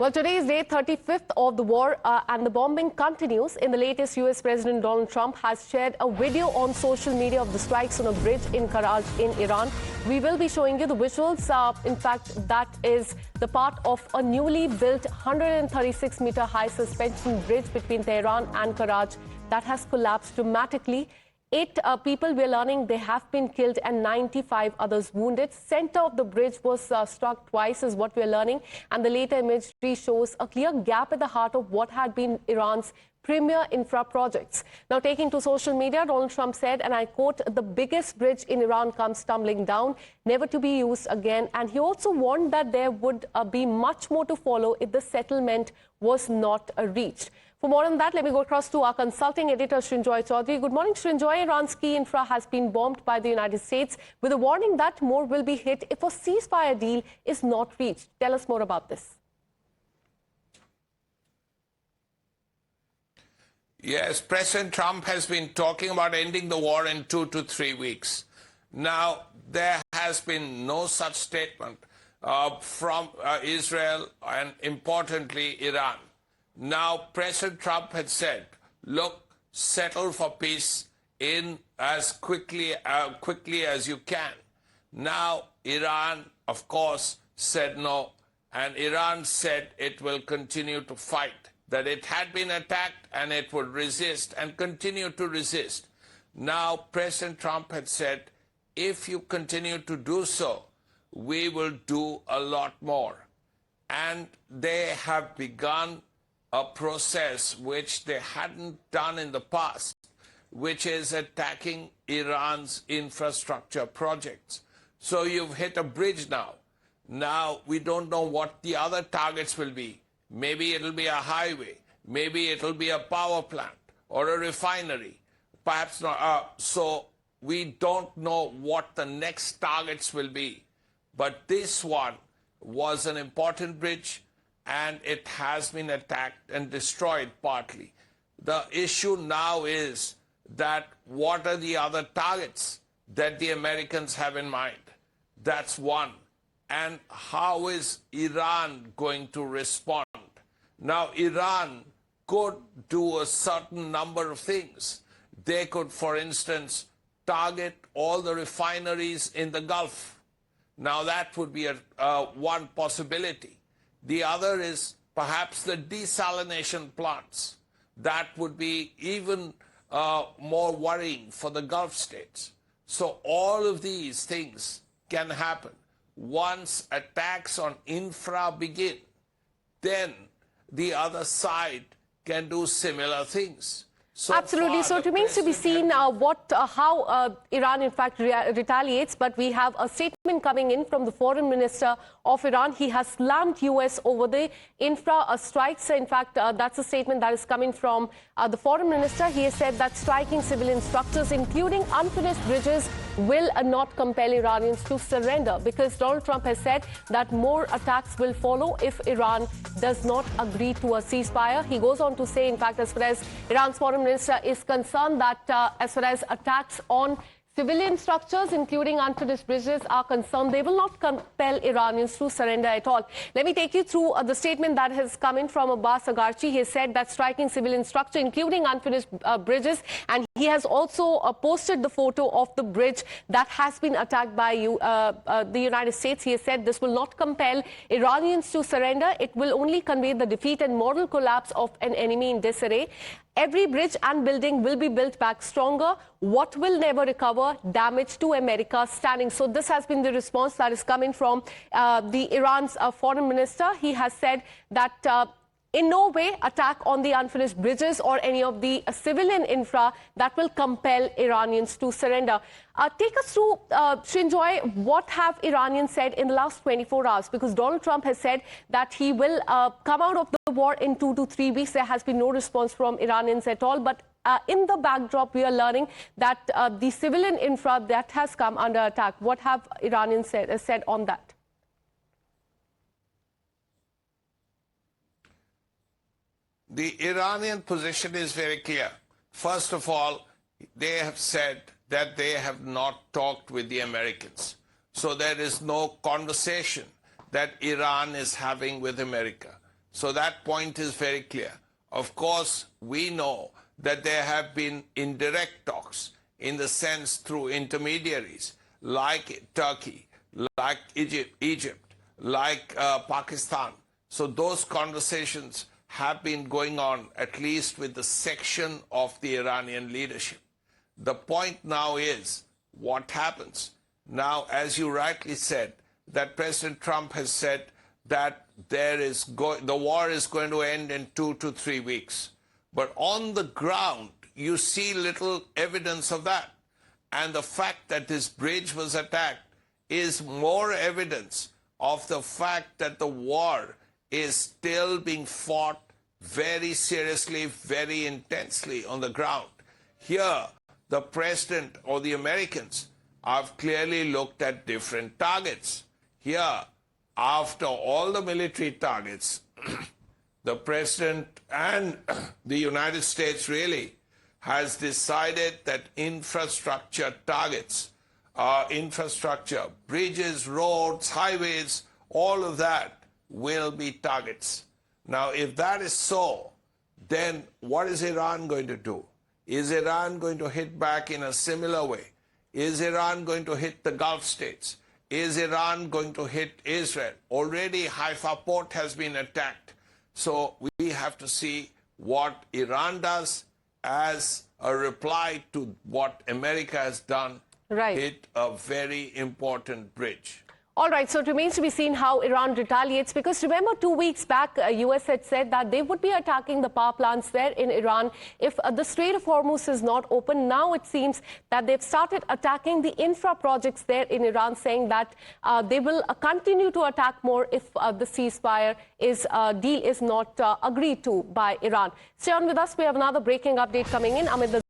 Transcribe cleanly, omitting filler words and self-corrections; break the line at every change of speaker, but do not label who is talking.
Well, today is day 35th of the war and the bombing continues. In the latest, US President Donald Trump has shared a video on social media of the strikes on a bridge in Karaj in Iran. We will be showing you the visuals. In fact, that is the part of a newly built 136-meter high suspension bridge between Tehran and Karaj that has collapsed dramatically. 8 people, we're learning, they have been killed and 95 others wounded. Center of the bridge was struck twice is what we're learning. And the later imagery shows a clear gap at the heart of what had been Iran's premier infra projects. Now, taking to social media, Donald Trump said, and I quote, "The biggest bridge in Iran comes tumbling down, never to be used again." And he also warned that there would be much more to follow if the settlement was not reached. For more on that, let me go across to our consulting editor, Srinjoy Chaudhary. Good morning, Srinjoy. Iran's key infra has been bombed by the United States with a warning that more will be hit if a ceasefire deal is not reached. Tell us more about this.
Yes, President Trump has been talking about ending the war in 2 to 3 weeks. Now, there has been no such statement from Israel and, importantly, Iran. Now, President Trump had said, look, settle for peace in as quickly as you can. Now, Iran, of course, said no, and Iran said it will continue to fight, that it had been attacked and it would resist and continue to resist. Now, President Trump had said, if you continue to do so, we will do a lot more. And they have begun a process which they hadn't done in the past, which is attacking Iran's infrastructure projects. So you've hit a bridge now. Now we don't know what the other targets will be. Maybe it'll be a highway. Maybe it'll be a power plant or a refinery. Perhaps not. So we don't know what the next targets will be. But this one was an important bridge, and it has been attacked and destroyed partly. The issue now is that what are the other targets that the Americans have in mind? That's one. And how is Iran going to respond? Now, Iran could do a certain number of things. They could, for instance, target all the refineries in the Gulf. Now, that would be one possibility. The other is perhaps the desalination plants. That would be even more worrying for the Gulf states. So all of these things can happen. Once attacks on infra begin, then the other side can do similar things. So
absolutely. So it remains to be seen how Iran, in fact, retaliates. But we have a statement coming in from the foreign minister of Iran. He has slammed U.S. over the infra strikes. In fact, that's a statement that is coming from the foreign minister. He has said that striking civilian structures, including unfinished bridges, will not compel Iranians to surrender, because Donald Trump has said that more attacks will follow if Iran does not agree to a ceasefire. He goes on to say, in fact, as far as Iran's foreign minister is concerned, that as far as attacks on civilian structures, including unfinished bridges, are concerned, they will not compel Iranians to surrender at all. Let me take you through the statement that has come in from Abbas Agarchi. He has said that striking civilian structure, including unfinished bridges, and he has also posted the photo of the bridge that has been attacked by the United States. He has said this will not compel Iranians to surrender. It will only convey the defeat and moral collapse of an enemy in disarray. Every bridge and building will be built back stronger. What will never recover? Damage to America's standing. So this has been the response that is coming from the Iran's foreign minister. He has said that in no way attack on the unfinished bridges or any of the civilian infra that will compel Iranians to surrender. Take us through, Srinjoy, what have Iranians said in the last 24 hours? Because Donald Trump has said that he will come out of the war in 2 to 3 weeks. There has been no response from Iranians at all. But in the backdrop, we are learning that the civilian infra that has come under attack. What have Iranians said on that?
The Iranian position is very clear. First of all, they have said that they have not talked with the Americans. So there is no conversation that Iran is having with America. So that point is very clear. Of course, we know that there have been indirect talks in the sense through intermediaries like Turkey, like Egypt, like Pakistan. So those conversations have been going on, at least with the section of the Iranian leadership. The point now is what happens. Now, as you rightly said, that President Trump has said that the war is going to end in 2 to 3 weeks. But on the ground, you see little evidence of that. And the fact that this bridge was attacked is more evidence of the fact that the war is still being fought very seriously, very intensely on the ground. Here, the president or the Americans have clearly looked at different targets. Here, after all the military targets, the president and the United States really has decided that infrastructure targets, infrastructure, bridges, roads, highways, all of that will be targets. Now, if that is so, then what is Iran going to do? Is Iran going to hit back in a similar way? Is Iran going to hit the Gulf states? Is Iran going to hit Israel? Already Haifa port has been attacked. So we have to see what Iran does as a reply to what America has done.
Right.
Hit a very important bridge.
All right, so it remains to be seen how Iran retaliates, because remember 2 weeks back, US had said that they would be attacking the power plants there in Iran if the Strait of Hormuz is not open. Now it seems that they've started attacking the infra projects there in Iran, saying that they will continue to attack more if the ceasefire deal is not agreed to by Iran. Stay on with us. We have another breaking update coming in. Amit